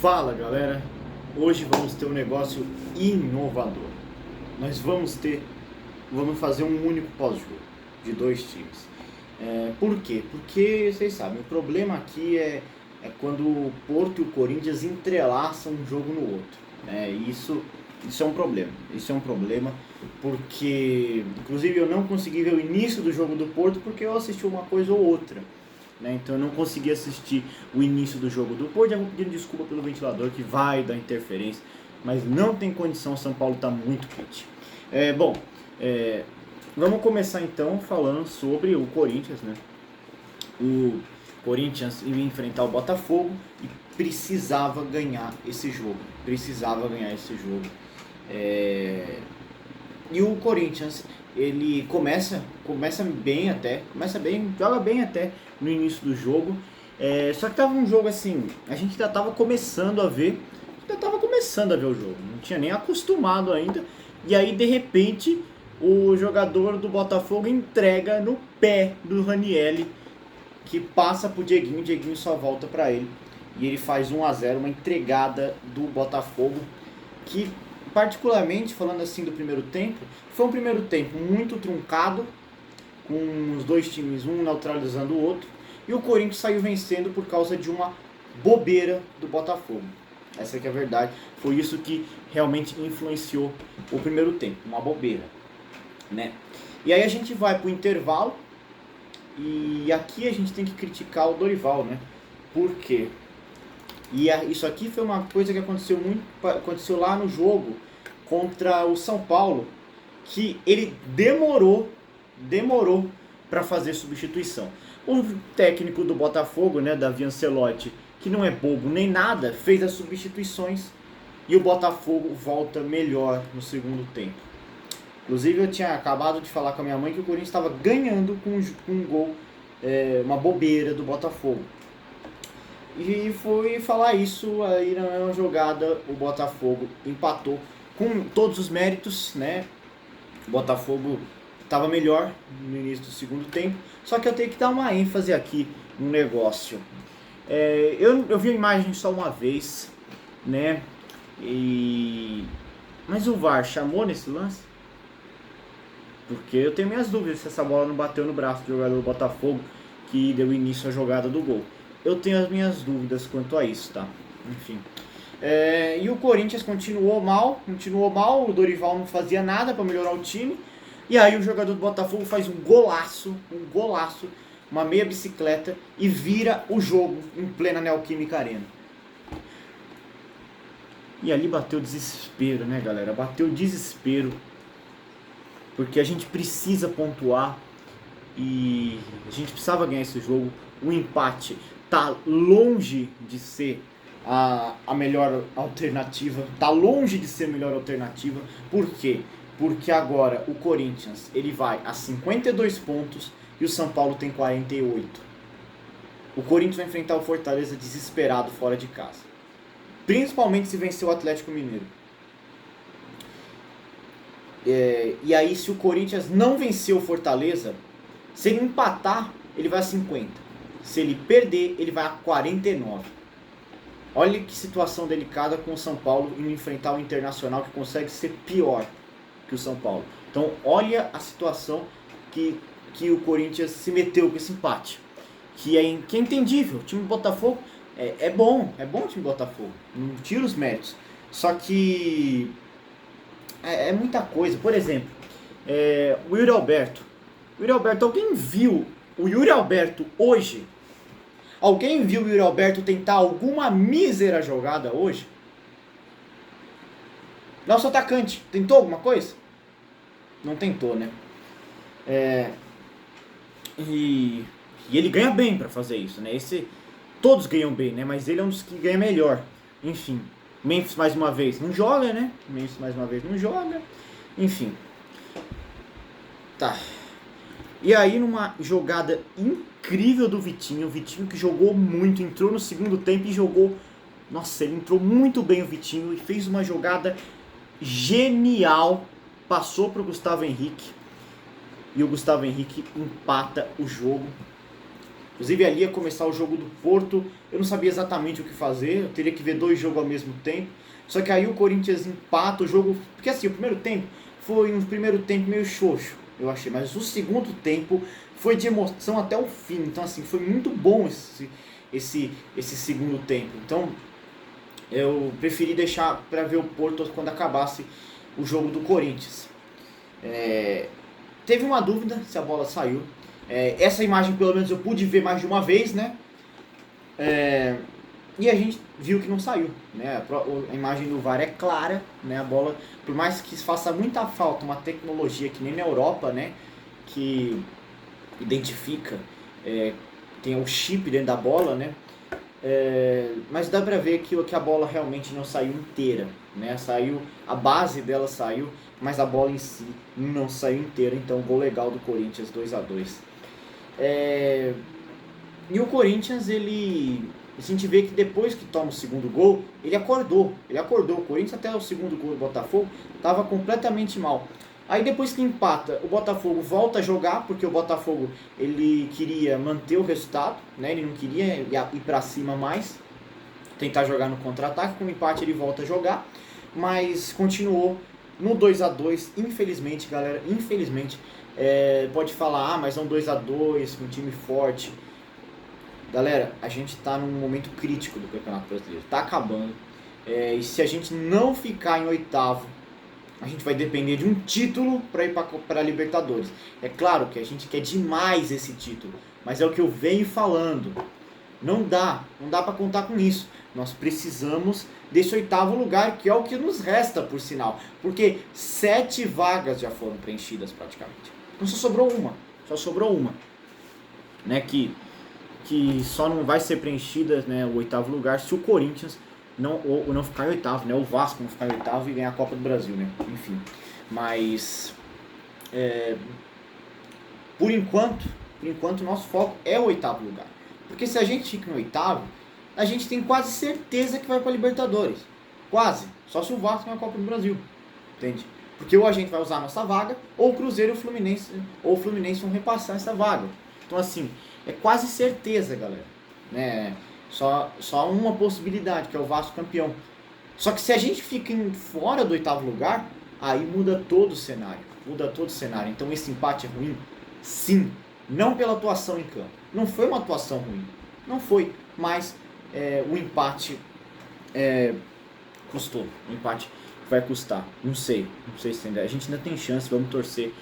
Fala galera, hoje vamos ter um negócio inovador. Nós vamos fazer um único pós-jogo de dois times. Por quê? Porque vocês sabem, o problema aqui é quando o Porto e o Corinthians entrelaçam um jogo no outro. Isso é um problema. Isso é um problema porque, inclusive, eu não consegui ver o início do jogo do Porto porque eu assisti uma coisa ou outra. Então eu não consegui assistir o início do jogo do Porto. Já vou pedindo desculpa pelo ventilador que vai dar interferência, mas não tem condição, São Paulo está muito quente. Vamos começar então falando sobre o Corinthians, né? O Corinthians ia enfrentar o Botafogo e precisava ganhar esse jogo. E o Corinthians, ele joga bem até no início do jogo. Só que tava um jogo assim, a gente ainda tava começando a ver o jogo, não tinha nem acostumado ainda. E aí de repente o jogador do Botafogo entrega no pé do Ranieri, que passa pro Dieguinho, o Dieguinho só volta para ele. E ele faz 1-0, uma entregada do Botafogo, que particularmente, falando assim do primeiro tempo, foi um primeiro tempo muito truncado, com os dois times, um neutralizando o outro, e o Corinthians saiu vencendo por causa de uma bobeira do Botafogo. Essa que é a verdade, foi isso que realmente influenciou o primeiro tempo, uma bobeira, né? E aí a gente vai pro intervalo, e aqui a gente tem que criticar o Dorival, né? Por quê? Isso aqui foi uma coisa que aconteceu lá no jogo contra o São Paulo, que ele demorou para fazer substituição. O técnico do Botafogo, né, Davi Ancelotti, que não é bobo nem nada, fez as substituições e o Botafogo volta melhor no segundo tempo. Inclusive eu tinha acabado de falar com a minha mãe que o Corinthians estava ganhando com um gol, uma bobeira do Botafogo. E foi falar isso aí na mesma jogada, o Botafogo empatou com todos os méritos, né? O Botafogo estava melhor no início do segundo tempo, só que eu tenho que dar uma ênfase aqui no negócio. Eu vi a imagem só uma vez, né? Mas o VAR chamou nesse lance? Porque eu tenho minhas dúvidas se essa bola não bateu no braço do jogador do Botafogo que deu início à jogada do gol. Eu tenho as minhas dúvidas quanto a isso, tá? Enfim. E o Corinthians continuou mal, o Dorival não fazia nada para melhorar o time. E aí o jogador do Botafogo faz um golaço, uma meia bicicleta e vira o jogo em plena Neoquímica Arena. E ali bateu desespero, né, galera? Bateu desespero. Porque a gente precisa pontuar e a gente precisava ganhar esse jogo. O empate tá longe de ser a melhor alternativa. Tá longe de ser a melhor alternativa. Por quê? Porque agora o Corinthians ele vai a 52 pontos e o São Paulo tem 48. O Corinthians vai enfrentar o Fortaleza desesperado fora de casa. Principalmente se vencer o Atlético Mineiro. E aí se o Corinthians não vencer o Fortaleza, se ele empatar, ele vai a 50. Se ele perder, ele vai a 49. Olha que situação delicada com o São Paulo indo enfrentar o Internacional, que consegue ser pior que o São Paulo. Então olha a situação que o Corinthians se meteu com esse empate. Que é entendível. O time do Botafogo é bom o time do Botafogo. Não tira os méritos. Só que é muita coisa. Por exemplo, o Yuri Alberto. Alguém viu o Yuri Alberto hoje? Alguém viu o Yuri Alberto tentar alguma mísera jogada hoje? Nosso atacante tentou alguma coisa? Não tentou, né? E ele ganha bem pra fazer isso, né? Todos ganham bem, né? Mas ele é um dos que ganha melhor. Enfim, Memphis mais uma vez não joga, né? Enfim. Tá. E aí numa jogada incrível do Vitinho, o Vitinho que jogou muito, entrou no segundo tempo e jogou... Nossa, ele entrou muito bem o Vitinho e fez uma jogada genial, passou pro Gustavo Henrique e o Gustavo Henrique empata o jogo. Inclusive ali ia começar o jogo do Porto, eu não sabia exatamente o que fazer, eu teria que ver 2 jogos ao mesmo tempo. Só que aí o Corinthians empata o jogo, porque assim, o primeiro tempo foi um primeiro tempo meio xoxo, eu achei, mas o segundo tempo foi de emoção até o fim. Então assim, foi muito bom esse segundo tempo. Então eu preferi deixar para ver o Porto quando acabasse o jogo do Corinthians. Teve uma dúvida se a bola saiu. Essa imagem pelo menos eu pude ver mais de uma vez, né? E a gente viu que não saiu, né? A imagem do VAR é clara, né? A bola, por mais que faça muita falta uma tecnologia que nem na Europa, né? Que identifica, tem o chip dentro da bola, né? Mas dá pra ver que a bola realmente não saiu inteira, né? A base dela saiu, mas a bola em si não saiu inteira. Então gol legal do Corinthians, 2-2. E o Corinthians, a gente vê que depois que toma o segundo gol, ele acordou. O Corinthians até o segundo gol do Botafogo estava completamente mal. Aí depois que empata, o Botafogo volta a jogar, porque o Botafogo ele queria manter o resultado, né? Ele não queria ir para cima mais, tentar jogar no contra-ataque. Com o empate ele volta a jogar, mas continuou no 2-2. Infelizmente, galera, pode falar, mas é um 2-2 com um time forte. Galera, a gente está num momento crítico do Campeonato Brasileiro, está acabando, e se a gente não ficar em oitavo, a gente vai depender de um título para ir para a Libertadores. É claro que a gente quer demais esse título, mas é o que eu venho falando. Não dá para contar com isso. Nós precisamos desse oitavo lugar, que é o que nos resta, por sinal. Porque 7 vagas já foram preenchidas praticamente. Então só sobrou uma. Né, que só não vai ser preenchida, né, o oitavo lugar se o Corinthians não ficar em oitavo, né? O Vasco não ficar em oitavo e ganhar a Copa do Brasil, né? Enfim. Mas por enquanto nosso foco é o oitavo lugar. Porque se a gente fica em oitavo, a gente tem quase certeza que vai para a Libertadores. Quase. Só se o Vasco ganhar a Copa do Brasil. Entende? Porque ou a gente vai usar a nossa vaga, ou o Cruzeiro ou o Fluminense vão repassar essa vaga. Então assim, é quase certeza, galera. Né? Só uma possibilidade, que é o Vasco campeão. Só que se a gente fica fora do oitavo lugar, aí muda todo o cenário. Então esse empate é ruim? Sim. Não pela atuação em campo. Não foi uma atuação ruim. Não foi. Mas o empate custou. O empate vai custar. Não sei se ainda. A gente ainda tem chance, vamos torcer.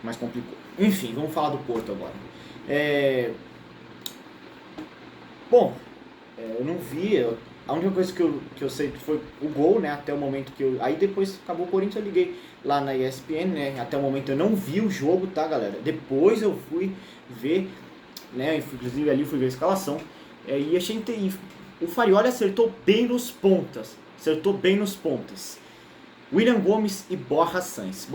Mas complicou. Enfim, vamos falar do Porto agora. Bom, eu não vi, a única coisa que eu sei foi o gol, né, até o momento aí depois acabou o Corinthians, eu liguei lá na ESPN, né, até o momento eu não vi o jogo, tá, galera, depois eu fui ver, né, inclusive ali fui ver a escalação, e achei que o Farioli acertou bem nos pontas, William Gomes e Borja Sainz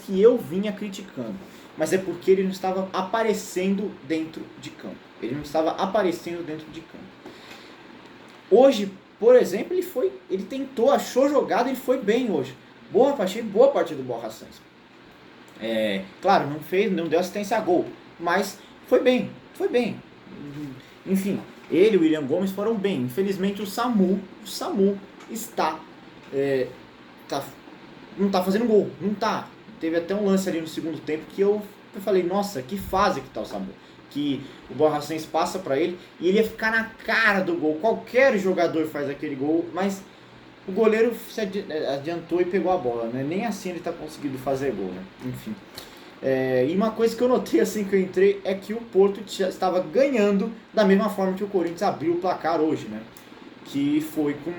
que eu vinha criticando, mas é porque ele não estava aparecendo dentro de campo. Hoje, por exemplo, ele tentou, achou jogada, ele foi bem hoje. Achei boa partida do Borja Sainz. Claro, não deu assistência a gol, mas foi bem. Enfim, ele e o William Gomes foram bem. Infelizmente o Samu não tá fazendo gol, não tá. Teve até um lance ali no segundo tempo que eu falei, nossa, que fase que tá o Samu. Que o Borja Sainz passa pra ele e ele ia ficar na cara do gol. Qualquer jogador faz aquele gol, mas o goleiro se adiantou e pegou a bola, né? Nem assim ele tá conseguindo fazer gol, né? Enfim. E uma coisa que eu notei assim que eu entrei é que o Porto estava ganhando da mesma forma que o Corinthians abriu o placar hoje, né? Que foi com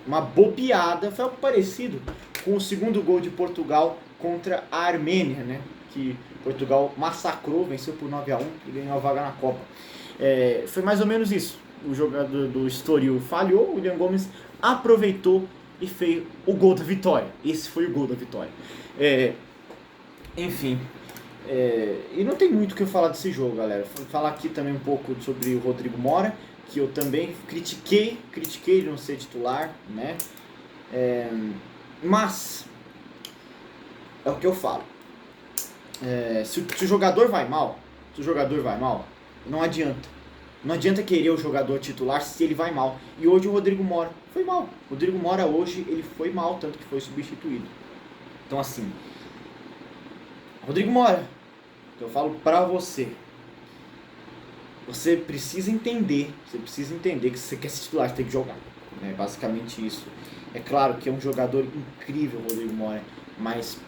uma bobeada, foi algo parecido com o segundo gol de Portugal contra a Armênia, né? Que Portugal massacrou, venceu por 9-1 e ganhou a vaga na Copa. Foi mais ou menos isso. O jogador do Estoril falhou, o William Gomes aproveitou e fez o gol da vitória. Esse foi o gol da vitória. Enfim, e não tem muito o que eu falar desse jogo, galera. Vou falar aqui também um pouco sobre o Rodrigo Mora, que eu também critiquei ele não ser titular, né? Mas é o que eu falo. Se o jogador vai mal, não adianta. Não adianta querer o jogador titular se ele vai mal. E hoje o Rodrigo Mora foi mal. O Rodrigo Mora hoje ele foi mal, tanto que foi substituído. Então assim, Rodrigo Mora, eu falo pra você. Você precisa entender que se você quer ser titular, você tem que jogar. É basicamente isso. É claro que é um jogador incrível, Rodrigo Mora, mas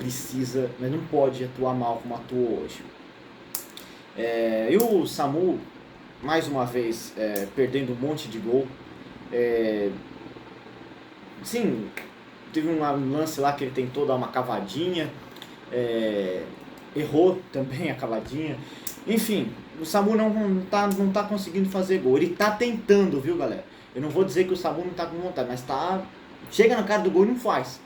não pode atuar mal como atuou hoje. E o Samu, mais uma vez, perdendo um monte de gol. Sim, teve um lance lá que ele tentou dar uma cavadinha, errou também a cavadinha. Enfim, o Samu não tá conseguindo fazer gol. Ele tá tentando, viu, galera? Eu não vou dizer que o Samu não tá com vontade, mas chega na cara do gol e não faz.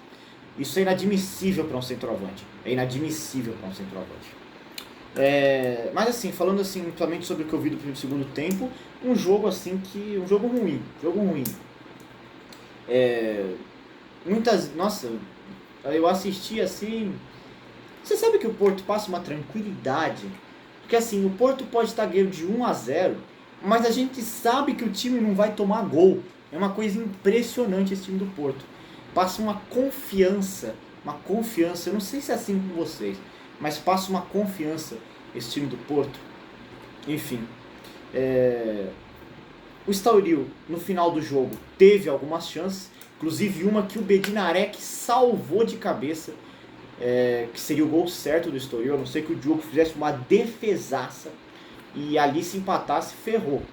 Isso é inadmissível para um centroavante. É inadmissível para um centroavante. Mas assim, falando assim, principalmente sobre o que eu vi do segundo tempo, um jogo ruim. Nossa, eu assisti assim. Você sabe que o Porto passa uma tranquilidade? Porque assim, o Porto pode estar ganhando de 1-0, mas a gente sabe que o time não vai tomar gol. É uma coisa impressionante esse time do Porto. Passa uma confiança, eu não sei se é assim com vocês, mas passa uma confiança esse time do Porto. Enfim, o Estoril no final do jogo teve algumas chances, inclusive uma que o Bednarek salvou de cabeça, que seria o gol certo do Estoril, a não ser que o Diogo fizesse uma defesaça e ali se empatasse, ferrou,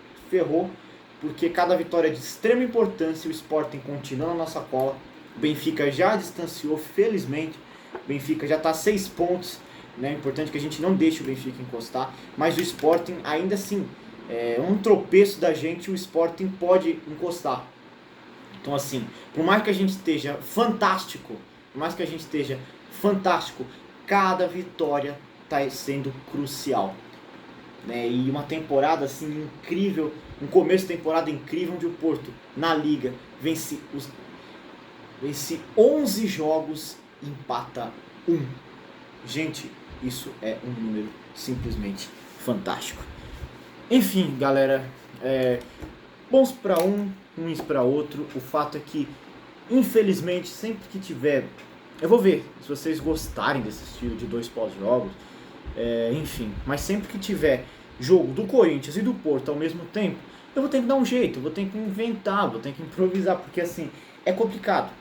porque cada vitória é de extrema importância. O Sporting continua na nossa cola, o Benfica já distanciou, felizmente, o Benfica já está a 6 pontos, né? É importante que a gente não deixe o Benfica encostar, mas o Sporting ainda assim, um tropeço da gente, o Sporting pode encostar. Então assim, por mais que a gente esteja fantástico, cada vitória está sendo crucial, né? E uma temporada assim incrível, um começo de temporada incrível, onde o Porto na Liga vence 11 jogos e empata 1. Gente, isso é um número simplesmente fantástico. Enfim, galera, bons para um, ruins para outro. O fato é que, infelizmente, sempre que tiver... Eu vou ver se vocês gostarem desse estilo de 2 pós-jogos. Enfim, mas sempre que tiver jogo do Corinthians e do Porto ao mesmo tempo, eu vou ter que dar um jeito, vou ter que inventar, vou ter que improvisar, porque assim, é complicado.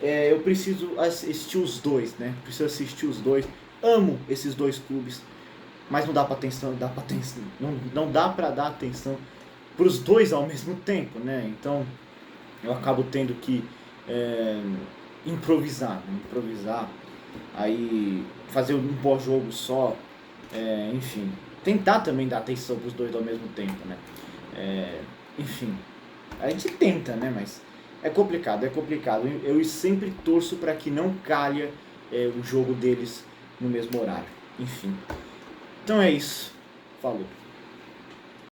Eu preciso assistir os dois, né? Amo esses dois clubes, mas não dá pra dar atenção pros dois ao mesmo tempo, né? Então eu acabo tendo que improvisar, aí fazer um pós-jogo só, enfim, tentar também dar atenção pros dois ao mesmo tempo, né? Enfim, a gente tenta, né? Mas é complicado. Eu sempre torço para que não calhe o jogo deles no mesmo horário. Enfim, então é isso. Falou.